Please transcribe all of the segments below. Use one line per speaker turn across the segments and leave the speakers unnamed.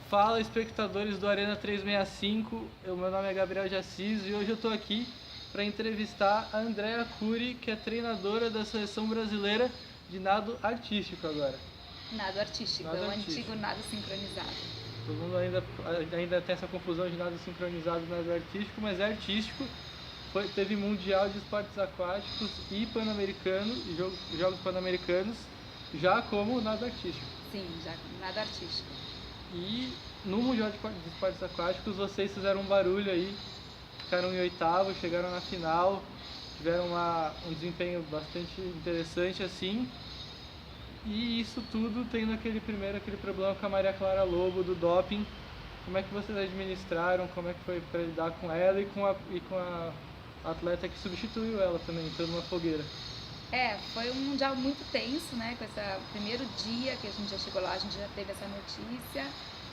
Fala, espectadores do Arena 365, meu nome é Gabriel de Assis e hoje eu estou aqui para entrevistar a Andrea Curi, que é treinadora da seleção brasileira de nado artístico agora.
Nado artístico,
Nado
é o
artístico.
antigo nado sincronizado.
Todo mundo ainda tem essa confusão de nado sincronizado e nado artístico, mas é artístico. Teve Mundial de Esportes Aquáticos e Pan-Americano, Jogos Pan-Americanos, já como nado artístico.
Sim, já nado artístico.
E no Mundial de Esportes Aquáticos vocês fizeram um barulho aí, ficaram em oitavo, chegaram na final, tiveram um desempenho bastante interessante assim. E isso tudo tendo aquele problema com a Maria Clara Lobo do doping. Como é que vocês administraram, como é que foi para lidar com ela e com a atleta que substituiu ela também, entrando numa fogueira?
Foi um mundial muito tenso, né? Com esse primeiro dia que a gente já chegou lá, a gente já teve essa notícia.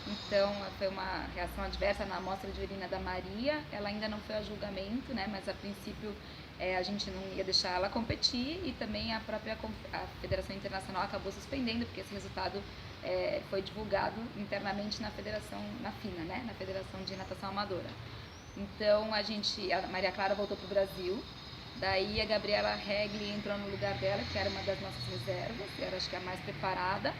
Então, foi uma reação adversa na amostra de urina da Maria. Ela ainda não foi a julgamento, né? Mas a princípio a gente não ia deixar ela competir e também a própria a Federação Internacional acabou suspendendo, porque esse resultado foi divulgado internamente na Federação, na FINA, né? Na Federação de Natação Amadora. Então, a Maria Clara voltou para o Brasil. Daí a Gabriela Regli entrou no lugar dela, que era uma das nossas reservas, que era acho que a mais preparada.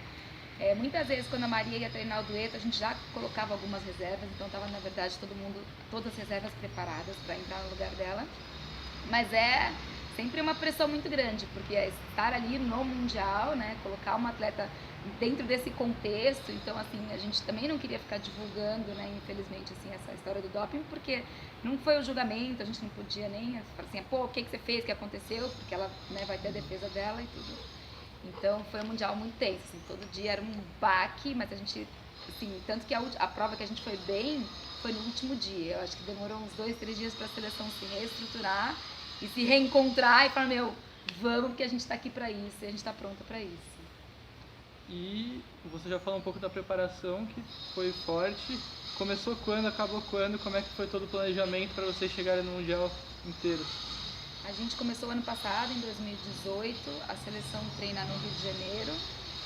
Muitas vezes quando a Maria ia treinar o dueto, a gente já colocava algumas reservas, então estava na verdade todas as reservas preparadas para entrar no lugar dela. Mas é sempre uma pressão muito grande, porque estar ali no Mundial, né, colocar uma atleta dentro desse contexto, então assim, a gente também não queria ficar divulgando, né, infelizmente, assim, essa história do doping, porque não foi o julgamento, a gente não podia nem falar assim, pô, o que você fez, o que aconteceu, porque ela, né, vai ter a defesa dela e tudo. Então foi um Mundial muito tenso, assim, todo dia era um baque, mas a gente, assim, tanto que a prova que a gente foi bem foi no último dia. Eu acho que demorou uns 2, 3 dias para a seleção se reestruturar e se reencontrar e falar, vamos, porque a gente está aqui para isso e a gente está pronta para isso.
E você já falou um pouco da preparação, que foi forte. Começou quando, acabou quando? Como é que foi todo o planejamento para vocês chegarem no Mundial inteiro?
A gente começou ano passado, em 2018, a seleção treina no Rio de Janeiro.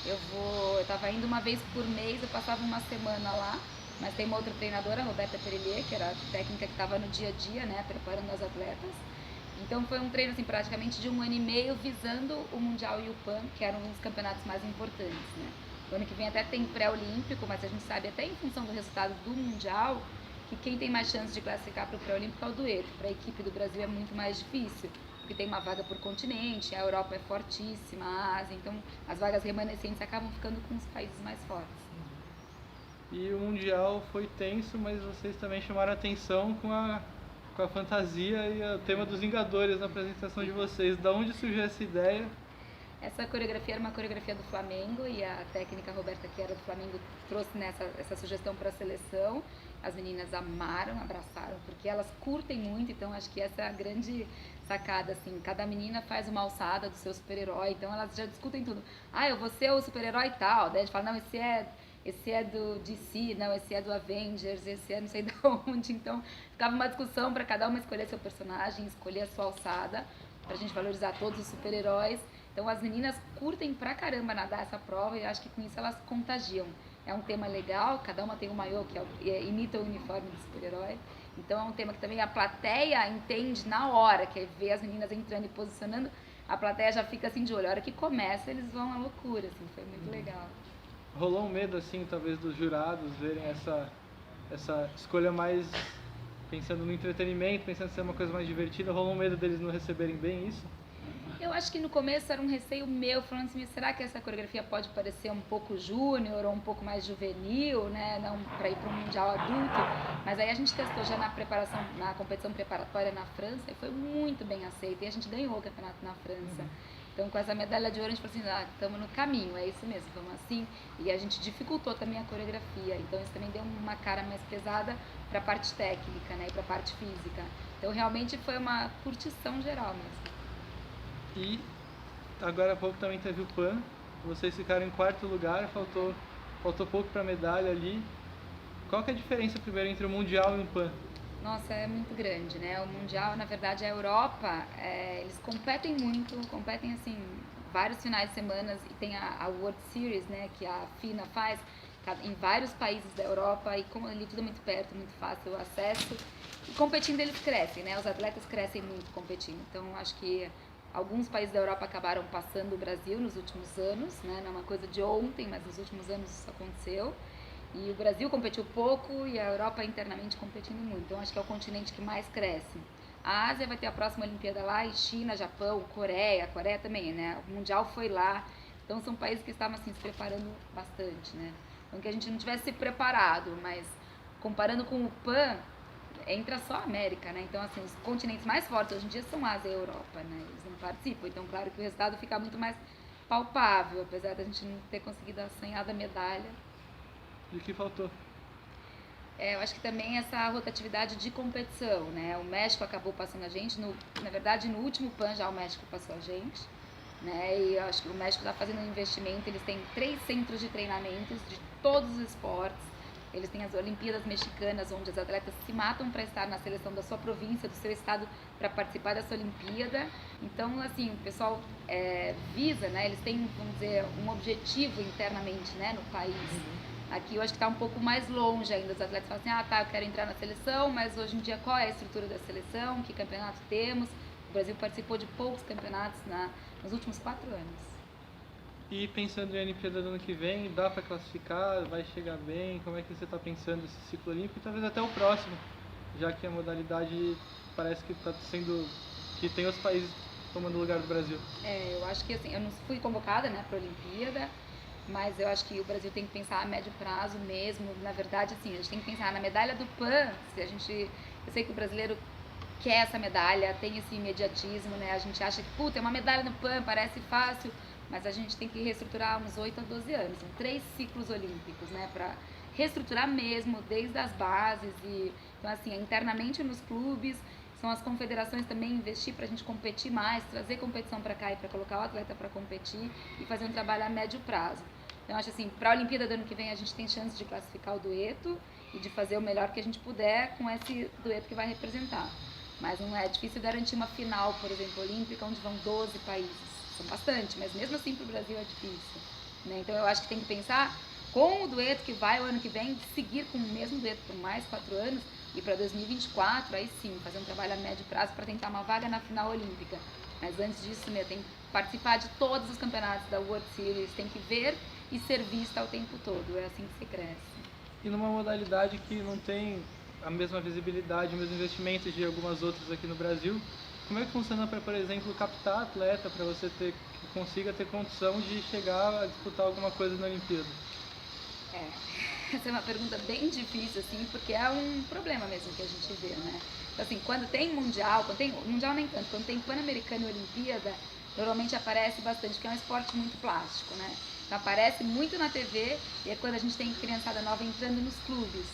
Eu estava indo uma vez por mês, eu passava uma semana lá, mas tem uma outra treinadora, a Roberta Perelier, que era a técnica que estava no dia a dia, né, preparando as atletas. Então foi um treino assim, praticamente de 1 ano e meio, visando o Mundial e o Pan, que eram os campeonatos mais importantes, né. O ano que vem até tem pré-olímpico, mas a gente sabe até em função do resultado do Mundial, que quem tem mais chance de classificar para o pré-olímpico é o dueto. Para a equipe do Brasil é muito mais difícil, porque tem uma vaga por continente, a Europa é fortíssima, a Ásia, então as vagas remanescentes acabam ficando com os países mais fortes.
E o Mundial foi tenso, mas vocês também chamaram a atenção com a fantasia e o tema dos Vingadores na apresentação de vocês. Da onde surgiu essa ideia?
Essa coreografia era uma coreografia do Flamengo e a técnica Roberta, que era do Flamengo, trouxe essa sugestão para a seleção. As meninas amaram, abraçaram, porque elas curtem muito, então acho que essa é a grande sacada, assim, cada menina faz uma alçada do seu super-herói, então elas já discutem tudo. Eu vou ser o super-herói tal, daí a gente fala, não, esse é do DC, não, esse é do Avengers, esse é não sei de onde, então ficava uma discussão para cada uma escolher seu personagem, escolher a sua alçada, pra gente valorizar todos os super-heróis. Então as meninas curtem pra caramba nadar essa prova e acho que com isso elas contagiam. É um tema legal, cada uma tem um maiô que imita o uniforme do super-herói. Então é um tema que também a plateia entende na hora, que é ver as meninas entrando e posicionando, a plateia já fica assim de olho. A hora que começa eles vão à loucura, assim, foi muito legal.
Rolou um medo, assim, talvez dos jurados verem essa escolha mais pensando no entretenimento, pensando em ser uma coisa mais divertida? Rolou um medo deles não receberem bem isso?
Eu acho que no começo era um receio meu, falando assim, será que essa coreografia pode parecer um pouco júnior ou um pouco mais juvenil, né, não para ir para um mundial adulto, mas aí a gente testou já na preparação, na competição preparatória na França e foi muito bem aceito e a gente ganhou o campeonato na França. Então com essa medalha de ouro a gente falou assim, estamos no caminho, é isso mesmo, vamos assim, e a gente dificultou também a coreografia, então isso também deu uma cara mais pesada para a parte técnica, né, e para a parte física. Então realmente foi uma curtição geral mesmo.
E agora há pouco também teve o Pan, vocês ficaram em quarto lugar, faltou pouco para a medalha ali. Qual que é a diferença primeiro entre o Mundial e o Pan?
Nossa, é muito grande, né? O Mundial, na verdade, a Europa, eles competem muito, competem assim, vários finais de semana e tem a World Series, né, que a FINA faz, em vários países da Europa, e como ali tudo é muito perto, muito fácil o acesso, e competindo eles crescem, né? Os atletas crescem muito competindo. Então acho que alguns países da Europa acabaram passando o Brasil nos últimos anos, né? Não é uma coisa de ontem, mas nos últimos anos isso aconteceu. E o Brasil competiu pouco e a Europa internamente competindo muito. Então acho que é o continente que mais cresce. A Ásia vai ter a próxima Olimpíada lá, e China, Japão, Coreia. A Coreia também, né? O Mundial foi lá. Então são países que estavam assim se preparando bastante, né? Não que a gente não tivesse se preparado, mas comparando com o PAN, entra só a América, né? Então assim, os continentes mais fortes hoje em dia são Ásia e Europa, né? Eles não participam. Então claro que o resultado fica muito mais palpável, apesar da gente não ter conseguido a sonhada medalha.
E o que faltou?
Eu acho que também essa rotatividade de competição, né? O México acabou passando a gente, na verdade no último PAN já o México passou a gente, né? E eu acho que o México está fazendo um investimento, eles têm 3 centros de treinamentos de todos os esportes, eles têm as Olimpíadas Mexicanas, onde os atletas se matam para estar na seleção da sua província, do seu estado, para participar dessa Olimpíada. Então, assim, o pessoal visa, né? Eles têm, vamos dizer, um objetivo internamente, né, no país. Aqui eu acho que está um pouco mais longe ainda. Os atletas falam assim, eu quero entrar na seleção, mas hoje em dia qual é a estrutura da seleção, que campeonato temos? O Brasil participou de poucos campeonatos nos últimos 4 anos.
E pensando em Olimpíada do ano que vem, dá para classificar? Vai chegar bem? Como é que você está pensando esse ciclo olímpico? E talvez até o próximo, já que a modalidade parece que está sendo... que tem outros países tomando o lugar do Brasil.
Eu acho que assim, eu não fui convocada, né, para a Olimpíada, mas eu acho que o Brasil tem que pensar a médio prazo mesmo. Na verdade, assim, a gente tem que pensar na medalha do PAN. Eu sei que o brasileiro quer essa medalha, tem esse imediatismo, né? A gente acha que, é uma medalha no PAN, parece fácil, mas a gente tem que reestruturar uns 8 a 12 anos. São 3 ciclos olímpicos, né? Para reestruturar mesmo, desde as bases. Então, assim, internamente nos clubes, são as confederações também investir para a gente competir mais, trazer competição para cá e para colocar o atleta para competir e fazer um trabalho a médio prazo. Então, acho assim, para a Olimpíada do ano que vem a gente tem chance de classificar o dueto e de fazer o melhor que a gente puder com esse dueto que vai representar. Mas não é difícil garantir uma final, por exemplo, olímpica, onde vão 12 países. São bastante, mas mesmo assim para o Brasil é difícil, né? Então, eu acho que tem que pensar com o dueto que vai o ano que vem, seguir com o mesmo dueto por mais 4 anos, e para 2024, aí sim, fazer um trabalho a médio prazo para tentar uma vaga na final olímpica. Mas antes disso, tem que participar de todos os campeonatos da World Series, tem que ver e ser vista o tempo todo, é assim que se cresce.
E numa modalidade que não tem a mesma visibilidade, o mesmo investimento de algumas outras aqui no Brasil, como é que funciona para, por exemplo, captar atleta para você que consiga ter condição de chegar a disputar alguma coisa na Olimpíada?
Essa é uma pergunta bem difícil, assim, porque é um problema mesmo que a gente vê, né? Então, assim, quando tem mundial, mundial nem tanto, quando tem Pan-Americano e Olimpíada, normalmente aparece bastante, porque é um esporte muito plástico, né? Então aparece muito na TV e é quando a gente tem criançada nova entrando nos clubes,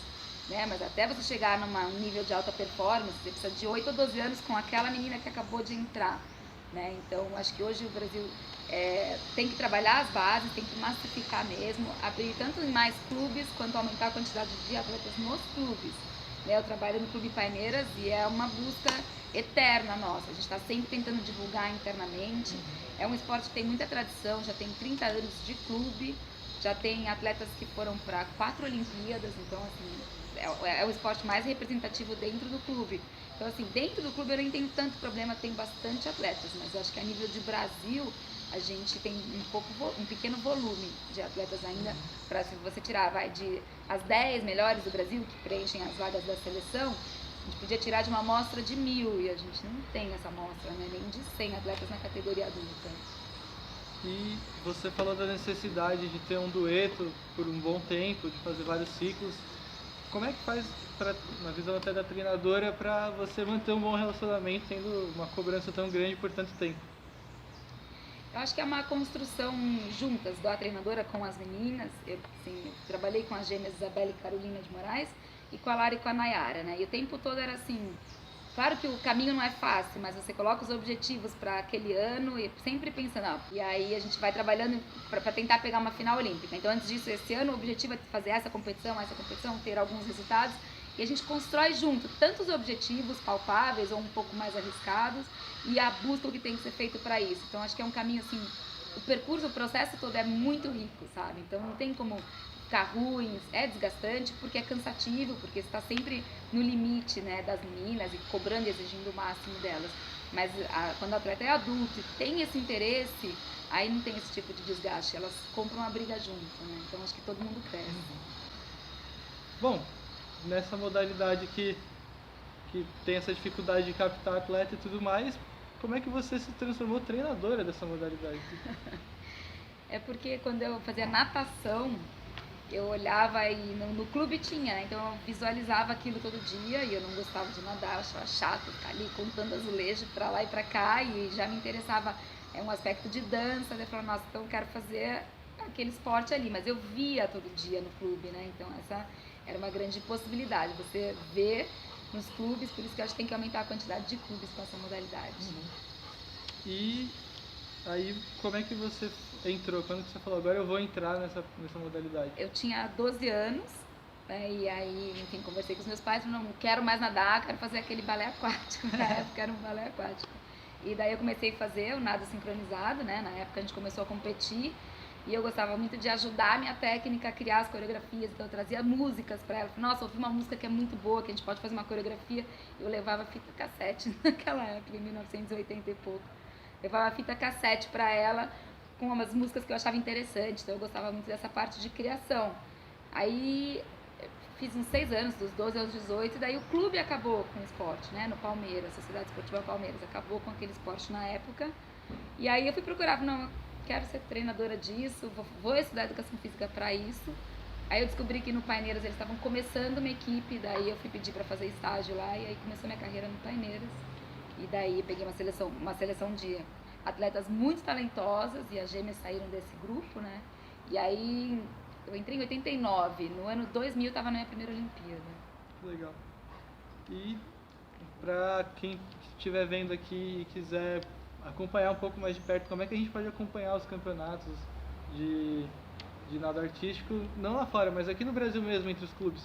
né? Mas até você chegar num nível de alta performance, você precisa de 8 ou 12 anos com aquela menina que acabou de entrar, né? Então, acho que hoje o Brasil tem que trabalhar as bases, tem que massificar mesmo, abrir tanto em mais clubes quanto aumentar a quantidade de atletas nos clubes. Eu trabalho no Clube Paineiras e é uma busca eterna nossa, a gente está sempre tentando divulgar internamente. É um esporte que tem muita tradição, já tem 30 anos de clube, já tem atletas que foram para 4 Olimpíadas, então assim, é o esporte mais representativo dentro do clube. Então assim, dentro do clube eu nem tenho tanto problema, tem bastante atletas, mas eu acho que a nível de Brasil a gente tem um pequeno volume de atletas ainda, para se você tirar de as 10 melhores do Brasil que preenchem as vagas da seleção, a gente podia tirar de uma amostra de 1000 e a gente não tem essa amostra, né? Nem de 100 atletas na categoria adulta.
E você falou da necessidade de ter um dueto por um bom tempo, de fazer vários ciclos. Como é que faz, na visão até da treinadora, para você manter um bom relacionamento tendo uma cobrança tão grande por tanto tempo?
Eu acho que é uma construção juntas da treinadora com as meninas. Eu trabalhei com as gêmeas Isabela e Carolina de Moraes e com a Lara e com a Nayara, né? E o tempo todo era assim, claro que o caminho não é fácil, mas você coloca os objetivos para aquele ano e sempre pensando, e aí a gente vai trabalhando para tentar pegar uma final olímpica. Então antes disso, esse ano o objetivo é fazer essa competição, ter alguns resultados. E a gente constrói junto tanto os objetivos palpáveis ou um pouco mais arriscados e a busca que tem que ser feito para isso. Então acho que é um caminho assim, o percurso, o processo todo é muito rico, sabe? Então não tem como ficar ruins, é desgastante porque é cansativo, porque você está sempre no limite, né, das meninas e cobrando e exigindo o máximo delas. Mas quando o atleta é adulto e tem esse interesse, aí não tem esse tipo de desgaste, elas compram a briga junto, né? Então acho que todo mundo cresce.
Bom, nessa modalidade que tem essa dificuldade de captar atleta e tudo mais, como é que você se transformou treinadora dessa modalidade?
É porque quando eu fazia natação, eu olhava e no clube tinha, né? Então eu visualizava aquilo todo dia e eu não gostava de nadar, eu achava chato ficar ali contando azulejo pra lá e pra cá e já me interessava um aspecto de dança, daí eu falava, nossa, então eu quero fazer aquele esporte ali, mas eu via todo dia no clube, né? Então essa era uma grande possibilidade, você vê nos clubes, por isso que eu acho que tem que aumentar a quantidade de clubes com essa modalidade.
E aí, como é que você entrou? Quando que você falou, agora eu vou entrar nessa modalidade?
Eu tinha 12 anos, né, e aí, enfim, conversei com os meus pais, não quero mais nadar, quero fazer aquele balé aquático, na época era um balé aquático. E daí eu comecei a fazer o nado sincronizado, né, na época a gente começou a competir, e eu gostava muito de ajudar a minha técnica a criar as coreografias, então eu trazia músicas pra ela. Nossa, ouvi uma música que é muito boa, que a gente pode fazer uma coreografia. Eu levava fita cassete naquela época, em 1980 e pouco. Levava fita cassete pra ela com umas músicas que eu achava interessantes, então eu gostava muito dessa parte de criação. Aí fiz uns 6 anos, dos 12 aos 18, e daí o clube acabou com o esporte, né, no Palmeiras, a Sociedade Esportiva Palmeiras acabou com aquele esporte na época. E aí eu fui procurar, não, quero ser treinadora disso, vou estudar educação física para isso. Aí eu descobri que no Paineiras eles estavam começando uma equipe, daí eu fui pedir para fazer estágio lá e aí começou minha carreira no Paineiras. E daí peguei uma seleção de atletas muito talentosas e as gêmeas saíram desse grupo, né? E aí eu entrei em 89, no ano 2000 eu estava na minha primeira Olimpíada.
Legal. E para quem estiver vendo aqui e quiser acompanhar um pouco mais de perto, como é que a gente pode acompanhar os campeonatos de nado artístico, não lá fora, mas aqui no Brasil mesmo, entre os clubes?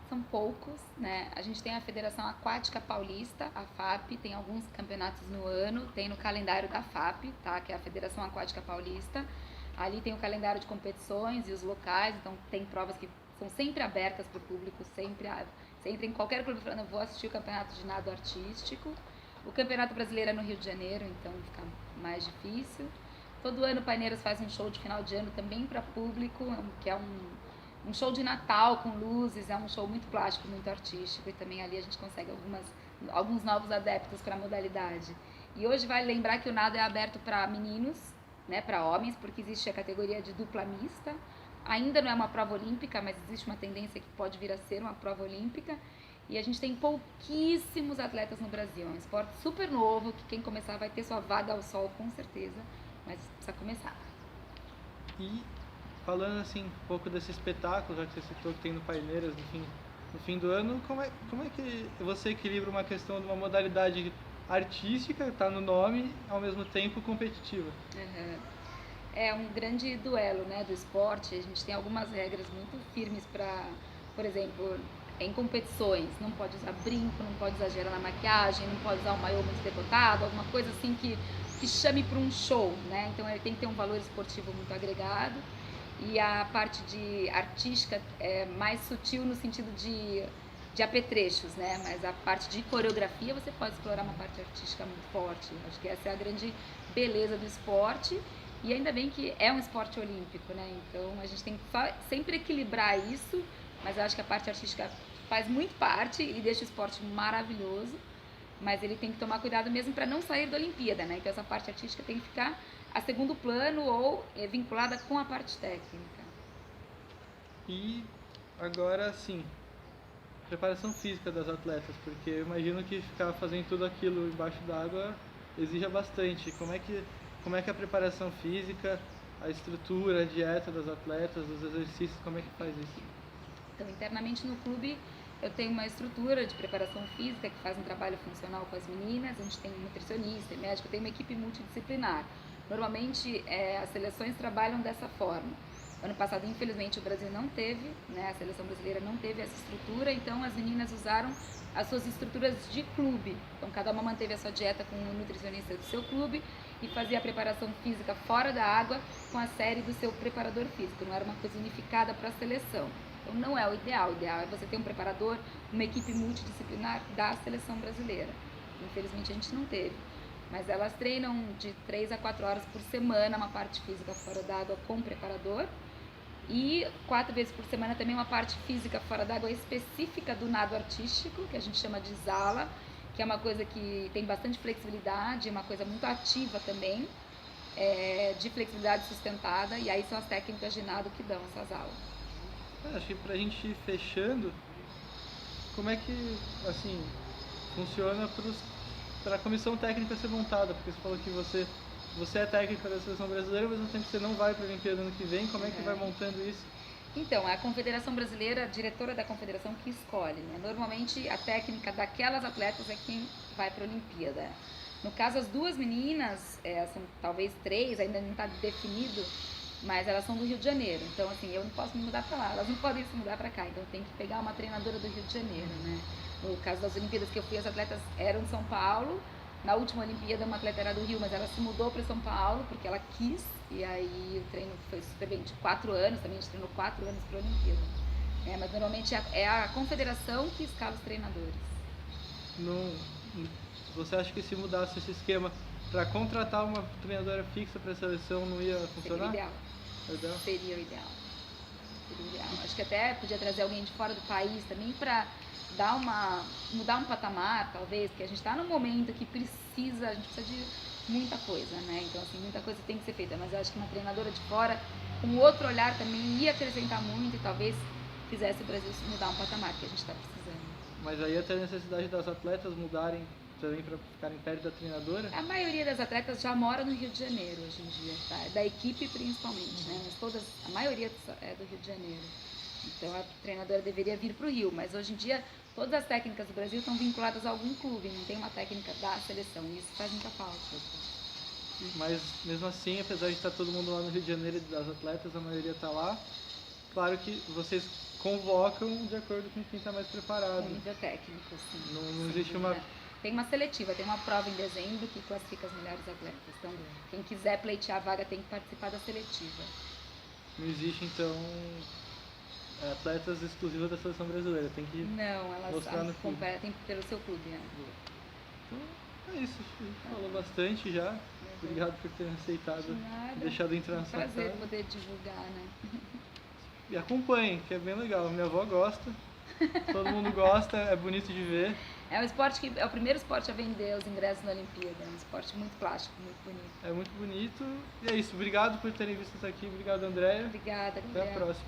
São poucos, né? A gente tem a Federação Aquática Paulista, a FAP, tem alguns campeonatos no ano, tem no calendário da FAP, tá? Que é a Federação Aquática Paulista. Ali tem o calendário de competições e os locais, então tem provas que são sempre abertas para o público, sempre. Você entra em qualquer clube falando, eu vou assistir o campeonato de nado artístico. O Campeonato Brasileiro é no Rio de Janeiro, então fica mais difícil. Todo ano o Paineiras faz um show de final de ano também para público, que é um show de Natal com luzes, é um show muito plástico, muito artístico, e também ali a gente consegue alguns novos adeptos para a modalidade. E hoje vale lembrar que o nado é aberto para meninos, né, para homens, porque existe a categoria de dupla mista. Ainda não é uma prova olímpica, mas existe uma tendência que pode vir a ser uma prova olímpica. E a gente tem pouquíssimos atletas no Brasil. É um esporte super novo, que quem começar vai ter sua vaga ao sol com certeza, mas precisa começar.
E falando assim um pouco desse espetáculo, já que você citou que tem no Paineiras no fim do ano, como é que você equilibra uma questão de uma modalidade artística, está no nome, ao mesmo tempo competitiva?
É um grande duelo, né, do esporte. A gente tem algumas regras muito firmes para, por exemplo, em competições, não pode usar brinco, não pode exagerar na maquiagem, não pode usar um maiô muito decotado, alguma coisa assim que chame para um show, né? Então ele tem que ter um valor esportivo muito agregado. E a parte de artística é mais sutil no sentido de apetrechos, né? Mas a parte de coreografia você pode explorar uma parte artística muito forte. Acho que essa é a grande beleza do esporte. E ainda bem que é um esporte olímpico, né? Então a gente tem que sempre equilibrar isso, mas eu acho que a parte artística faz muito parte e deixa o esporte maravilhoso, mas ele tem que tomar cuidado mesmo para não sair da Olimpíada, né? Então essa parte artística tem que ficar a segundo plano ou vinculada com a parte técnica.
E agora sim, preparação física das atletas, porque eu imagino que ficar fazendo tudo aquilo embaixo d'água exija bastante. Como é que é a preparação física, a estrutura, a dieta das atletas, os exercícios, como é que faz isso?
Então, internamente no clube, eu tenho uma estrutura de preparação física que faz um trabalho funcional com as meninas, a gente tem um nutricionista, médico, tem uma equipe multidisciplinar. Normalmente, as seleções trabalham dessa forma. Ano passado, infelizmente, o Brasil não teve, né, a seleção brasileira não teve essa estrutura, então as meninas usaram as suas estruturas de clube. Então, cada uma manteve a sua dieta com o nutricionista do seu clube e fazia a preparação física fora da água com a série do seu preparador físico. Não era uma coisa unificada para a seleção. Então não é o ideal. O ideal é você ter um preparador, uma equipe multidisciplinar da seleção brasileira. Infelizmente a gente não teve. Mas elas treinam de 3 a 4 horas por semana uma parte física fora d'água com preparador. E 4 vezes por semana também uma parte física fora d'água específica do nado artístico, que a gente chama de Zala, que é uma coisa que tem bastante flexibilidade, uma coisa muito ativa também, de flexibilidade sustentada, e aí são as técnicas de nado que dão essas aulas.
Acho que pra gente ir fechando, como é que, assim, funciona para a comissão técnica ser montada? Porque você falou que você é técnica da seleção brasileira, mas ao mesmo tempo você não vai para a Olimpíada ano que vem. Como é que vai montando isso?
Então, é a Confederação Brasileira, a diretora da Confederação que escolhe, né? Normalmente a técnica daquelas atletas é quem vai para a Olimpíada. No caso, as duas meninas, são talvez 3, ainda não está definido, mas elas são do Rio de Janeiro. Então, assim, eu não posso me mudar para lá, elas não podem se mudar para cá, então tem que pegar uma treinadora do Rio de Janeiro, né? No caso das Olimpíadas que eu fui, as atletas eram de São Paulo. Na última Olimpíada, uma atleta era do Rio, mas ela se mudou para São Paulo porque ela quis. E aí o treino foi super bem, de 4 anos, também a gente treinou 4 anos para a Olimpíada. Mas normalmente é a confederação que escala os treinadores.
Você acha que se mudasse esse esquema para contratar uma treinadora fixa para a seleção não ia funcionar?
Seria o ideal. Seria o ideal. Acho que até podia trazer alguém de fora do país também para mudar um patamar, talvez, porque a gente está num momento que a gente precisa de muita coisa, né? Então, assim, muita coisa tem que ser feita, mas eu acho que uma treinadora de fora, com outro olhar também, ia acrescentar muito e talvez fizesse o Brasil mudar um patamar que a gente está precisando.
Mas aí até a necessidade das atletas mudarem também para ficarem perto da treinadora?
A maioria das atletas já mora no Rio de Janeiro hoje em dia, tá? Da equipe principalmente, né? Mas a maioria é do Rio de Janeiro. Então a treinadora deveria vir para o Rio, mas hoje em dia todas as técnicas do Brasil estão vinculadas a algum clube, não tem uma técnica da seleção, e isso faz muita falta.
Mas mesmo assim, apesar de estar todo mundo lá no Rio de Janeiro, das atletas, a maioria está lá, claro que vocês convocam de acordo com quem está mais preparado.
É nível técnico, sim.
Não existe uma...
Tem uma seletiva, tem uma prova em dezembro que classifica as melhores atletas. Então, quem quiser pleitear a vaga tem que participar da seletiva.
Não existe, então, atletas exclusivas da seleção brasileira, tem que mostrar no clube.
Competem pelo seu clube, né?
Então, é isso, a gente falou bastante já. Obrigado por ter aceitado e deixado entrar na sua casa.
Prazer poder divulgar, né?
E acompanhem, que é bem legal. Minha avó gosta, todo mundo gosta, é bonito de ver.
É um esporte que é o primeiro esporte a vender os ingressos na Olimpíada. É um esporte muito plástico, muito bonito.
É muito bonito. E é isso. Obrigado por terem visto isso aqui. Obrigado, Andréia.
Obrigada,
Até a próxima.